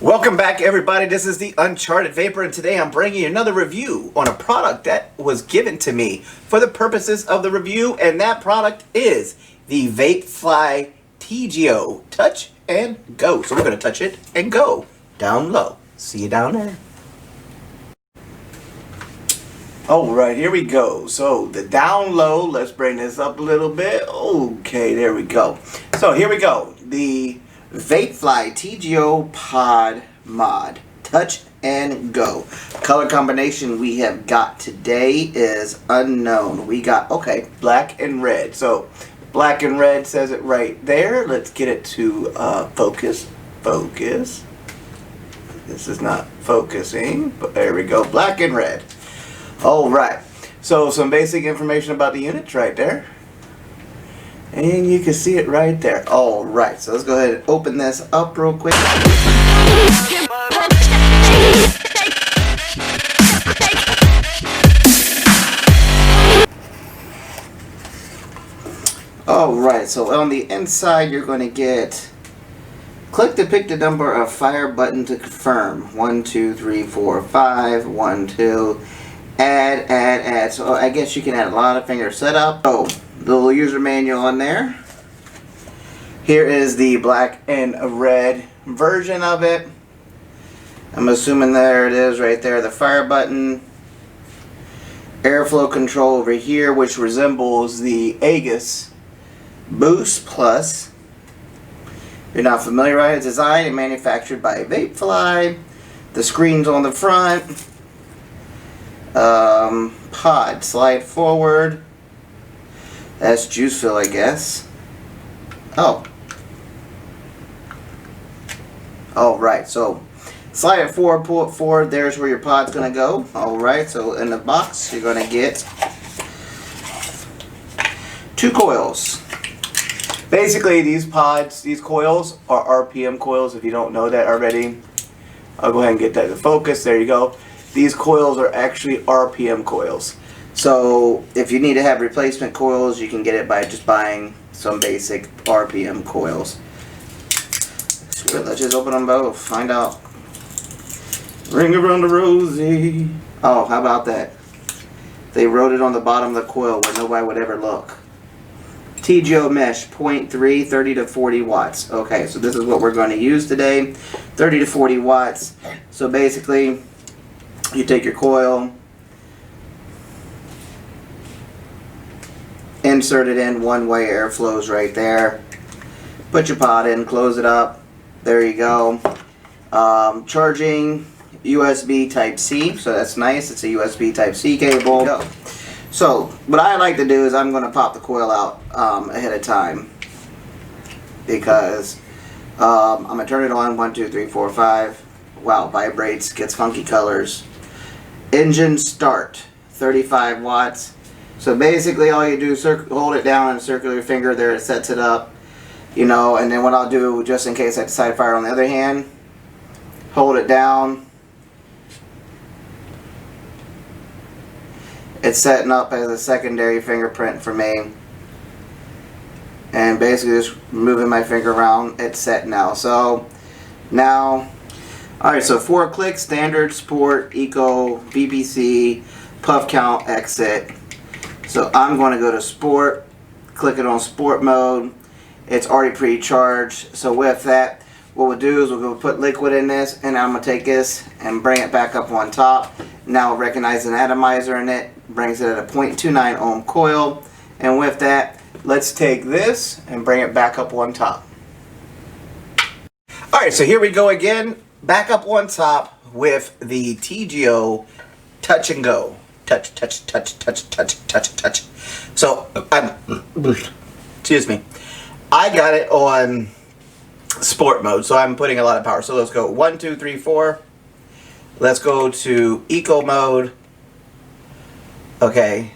Welcome back, everybody. This is the Uncharted Vapor, and today I'm bringing you another review on a product that was given to me for the purposes of the review, and that product is the Vapefly TGO Touch and Go. So we're going to touch it and go down low. See you down there. Alright, here we go. So the down low, let's bring this up a little bit. Okay, there we go. So here we go. The Vapefly TGO Pod mod, touch and go. Color combination we have got today is unknown. We got, okay, black and red. So black and red says it right there. Let's get it to focus. Focus. This is not focusing, but there we go. Black and red. Alright. So some basic information about the units right there. And you can see it right there. Alright, so let's go ahead and open this up real quick. Alright, so on the inside you're going to get, click to pick the number of fire button to confirm. 1, 2, 3, 4, 5, 1, 2. Add. So I guess you can add a lot of finger setup. Oh, the little user manual on there. Here is the black and red version of it. I'm assuming there it is right there, the fire button. Airflow control over here, which resembles the Aegis Boost Plus. If you're not familiar, right? It's designed and manufactured by Vapefly. The screen's on the front. Pod, slide forward. That's juice fill, I guess. Oh. Alright, so slide it forward, pull it forward. There's where your pod's going to go. Alright, so in the box, you're going to get 2 coils. Basically, these pods, these coils are RPM coils. If you don't know that already, I'll go ahead and get that to focus. There you go. These coils are actually RPM coils. So if you need to have replacement coils, you can get it by just buying some basic RPM coils. Screw it, let's just open them both. Find out. Ring around the rosy. Oh, how about that? They wrote it on the bottom of the coil where nobody would ever look. TGO mesh, 0.3, 30 to 40 watts. Okay, so this is what we're going to use today. 30 to 40 watts. So basically, you take your coil, insert it in, one-way air flows right there. Put your pod in, close it up. There you go. Charging USB Type-C, so that's nice. It's a USB Type-C cable. Go. So what I like to do is I'm going to pop the coil out ahead of time because I'm going to turn it on. 1, 2, 3, 4, 5. Wow, vibrates, gets funky colors. Engine start, 35 watts. So basically all you do is hold it down and circle your finger there, it sets it up. You know, and then what I'll do, just in case I decide to fire on the other hand, hold it down. It's setting up as a secondary fingerprint for me. And basically just moving my finger around, it's set now. So now, alright, so 4 clicks, standard, sport, eco, VPC, puff count, exit. So I'm going to go to sport, click it on sport mode. It's already pre-charged. So with that, what we'll do is we'll go put liquid in this, and I'm going to take this and bring it back up on top. Now recognize an atomizer in it, brings it at a 0.29 ohm coil. And with that, let's take this and bring it back up on top. Alright, so here we go again. Back up on top with the TGO Touch and Go. Touch, touch, touch, touch, touch, touch, touch. So, excuse me. I got it on sport mode, so I'm putting a lot of power. So let's go 1, 2, 3, 4. Let's go to eco mode. Okay.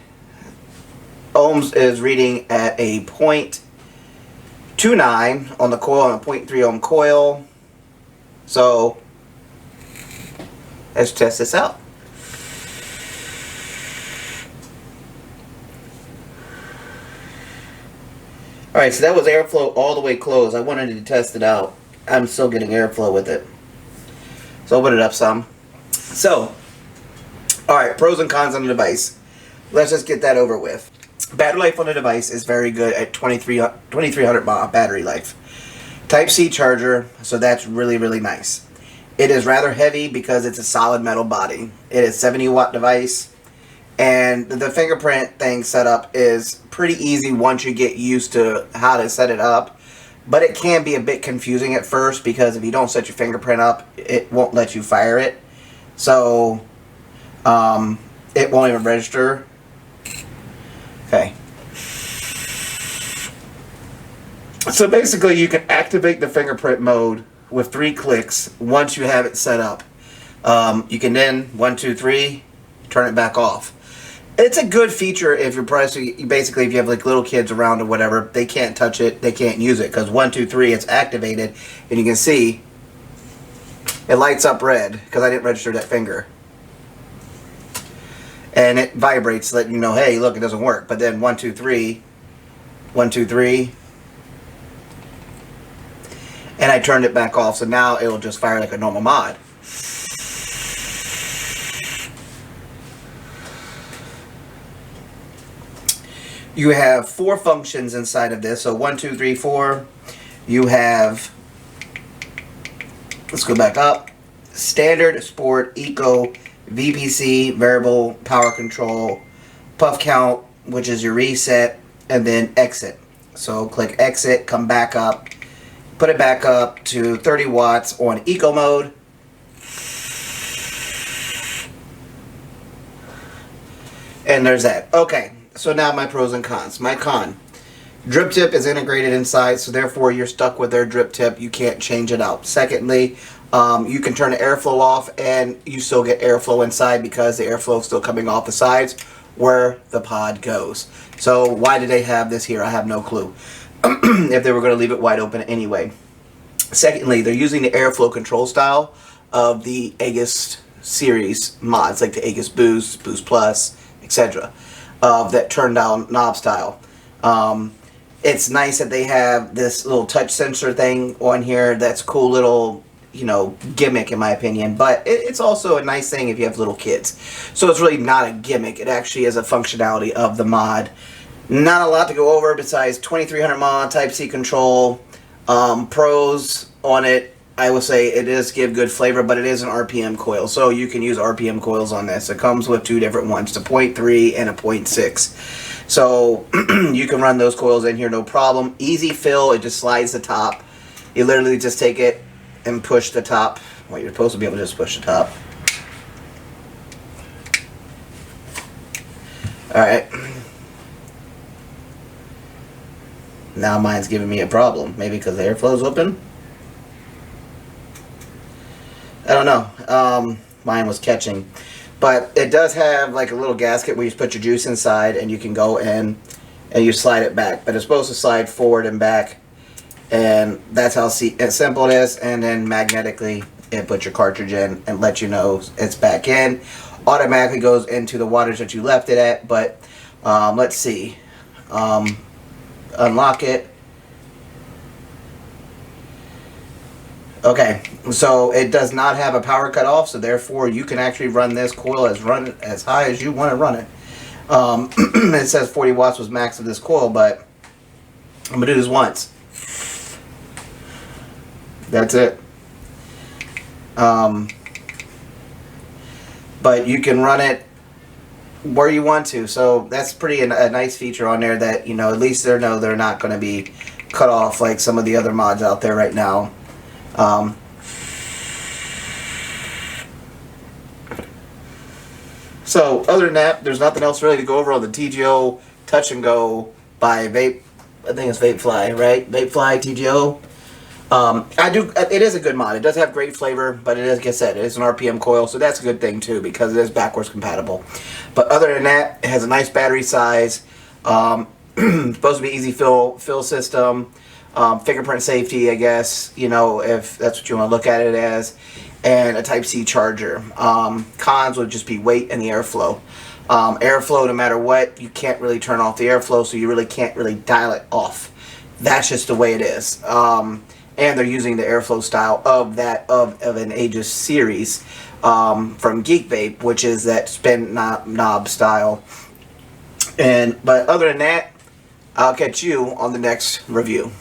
Ohms is reading at a 0.29 on the coil and a 0.3 ohm coil. So let's test this out. Alright, so that was airflow all the way closed. I wanted to test it out. I'm still getting airflow with it. open it up some. So, alright, pros and cons on the device. Let's just get that over with. Battery life on the device is very good at 2300 mAh battery life. Type-C charger, so that's really, really nice. It is rather heavy because it's a solid metal body. It is a 70-watt device, and the fingerprint thing setup is pretty easy once you get used to how to set it up. But it can be a bit confusing at first because if you don't set your fingerprint up, it won't let you fire it. So, it won't even register. Okay. So basically you can activate the fingerprint mode with 3 clicks once you have it set up. You can then 1, 2, 3 turn it back off. It's a good feature if you're basically if you have like little kids around or whatever, they can't touch it, they can't use it because 1, 2, 3 it's activated, and you can see it lights up red because I didn't register that finger. And it vibrates, letting you know, hey, look, it doesn't work. But then 1, 2, 3, 1, 2, 3, and I turned it back off, so now it will just fire like a normal mod. You have 4 functions inside of this. So 1, 2, 3, 4. You have, let's go back up, standard, sport, eco, VPC, variable power control, puff count, which is your reset, and then exit. So click exit, come back up, put it back up to 30 watts on eco mode. And there's that. Okay, so now my pros and cons. My con, drip tip is integrated inside, so therefore you're stuck with their drip tip. You can't change it out. Secondly, you can turn the airflow off and you still get airflow inside because the airflow is still coming off the sides where the pod goes. So why did they have this here? I have no clue. If they were going to leave it wide open anyway. Secondly, they're using the airflow control style of the Aegis series mods, like the Aegis Boost, Boost Plus, etc. That turn down knob style. It's nice that they have this little touch sensor thing on here. That's a cool little, you know, gimmick in my opinion, but it's also a nice thing if you have little kids. So it's really not a gimmick, it actually is a functionality of the mod. Not a lot to go over besides 2300 mAh Type-C control. Pros on it, I will say it does give good flavor, but it is an RPM coil, so you can use RPM coils on this. It comes with 2 different ones, a 0.3 and a 0.6. So you can run those coils in here no problem. Easy fill, it just slides the top. You literally just take it and push the top. Well, you're supposed to be able to just push the top. Alright. Now mine's giving me a problem. Maybe because the airflow's open? I don't know. Mine was catching. But it does have like a little gasket where you put your juice inside and you can go in and you slide it back. But it's supposed to slide forward and back. And that's how simple it is. And then magnetically it puts your cartridge in and lets you know it's back in. Automatically goes into the wattage that you left it at. But let's see. Unlock it. Okay, so it does not have a power cutoff, so therefore you can actually run this coil as high as you want to run it. It says 40 watts was max of this coil, but I'm gonna do this once. That's it. But you can run it where you want to, so that's a nice feature on there that, you know, at least they know they're not going to be cut off like some of the other mods out there right now. So other than that, there's nothing else really to go over on the TGO Touch and Go by Vape. I think it's Vapefly, right? Vapefly TGO. It is a good mod. It does have great flavor, but it is, like I said, it is an RPM coil, so that's a good thing too because it is backwards compatible. But other than that, it has a nice battery size. Supposed to be easy fill system. Fingerprint safety, I guess, you know, if that's what you want to look at it as, and a Type-C charger. Cons would just be weight and the airflow. Airflow, no matter what, you can't really turn off the airflow, so you really can't really dial it off. That's just the way it is. and they're using the airflow style of an Aegis series from Geek Vape, which is that spin knob style. But other than that, I'll catch you on the next review.